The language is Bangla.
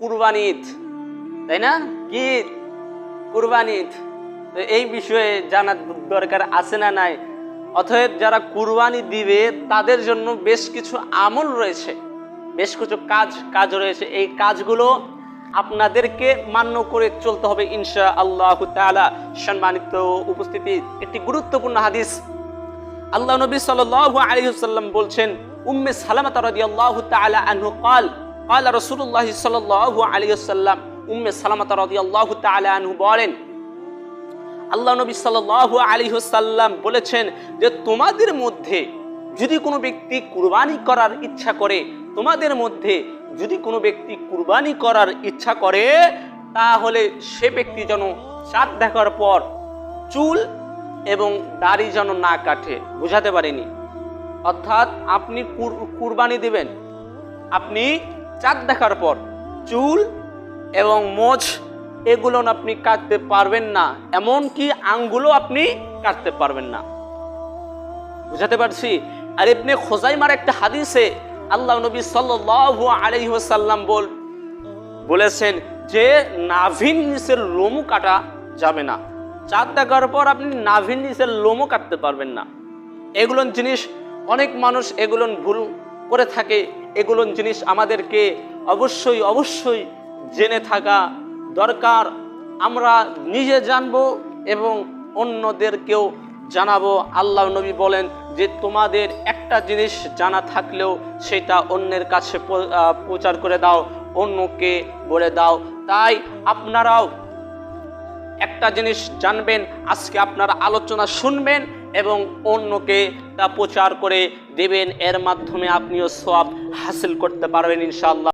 কুরবানি ঈদ, তাই না? কি কুরবানি ঈদ, তো এই বিষয়ে জানার দরকার আছে না নাই? অতএব যারা কুরবানি দিবে তাদের জন্য বেশ কিছু আমল রয়েছে, বেশ কিছু কাজ রয়েছে। এই কাজগুলো আপনাদেরকে মান্য করে চলতে হবে ইনশাআল্লাহ তাআলা। সম্মানিত উপস্থিতি, একটি গুরুত্বপূর্ণ হাদিস আল্লাহ নবী সাল্লাল্লাহু আলাইহি ওয়াসাল্লাম বলছেন, উম্মে সালামা রাদিয়াল্লাহু তাআলা আনহু قال قال রাসূলুল্লাহ সাল্লাল্লাহু আলাইহি ওয়াসাল্লাম, উম্মে সালামা রাদিয়াল্লাহু তাআলা আনহু বলেন, আল্লাহ নবী সাল্লাল্লাহু আলাইহি ওয়াসাল্লাম বলেছেন যে তোমাদের মধ্যে যদি কোনো ব্যক্তি কুরবানি করার ইচ্ছা করে, তোমাদের মধ্যে যদি কোনো ব্যক্তি কুরবানি করার ইচ্ছা করে, তাহলে সে ব্যক্তি যেন চাঁদ দেখার পর চুল এবং দাড়ি যেন না কাটে। বুঝাতে পারিনি? অর্থাৎ আপনি কুরবানি দিবেন, আপনি চাঁদ দেখার পর চুল এবং মোছ এগুলো আপনি কাটতে পারবেন না, এমনকি আঙ্গুলও আপনি কাটতে পারবেন না। বুঝাতে পারছি? আর ইবনে খুজাইমার একটা হাদিসে আল্লাহ নবী সাল্লাল্লাহু আলাইহি ওয়াসাল্লাম বলেছেন যে নাভির নিচের লোমও কাটা যাবে না। চাঁদ দেখার পর আপনি নাভির নিচের লোমও কাটতে পারবেন না। এগুলো জিনিস অনেক মানুষ এগুলো ভুল করে থাকে। এগুলো জিনিস আমাদেরকে অবশ্যই জেনে থাকা দরকার। আমরা নিজে জানবো এবং অন্যদেরকেও জানাবো। আল্লাহ নবী বলেন যে তোমাদের একটা জিনিস জানা থাকলেও সেটা অন্যের কাছে প্রচার করে দাও, অন্যকে বলে দাও। তাই আপনারাও একটা জিনিস জানবেন, আজকে আপনারা আলোচনা শুনবেন এবং অন্যকে তা প্রচার করে দেবেন। এর মাধ্যমে আপনিও সওয়াব হাসিল করতে পারবেন ইনশাআল্লাহ।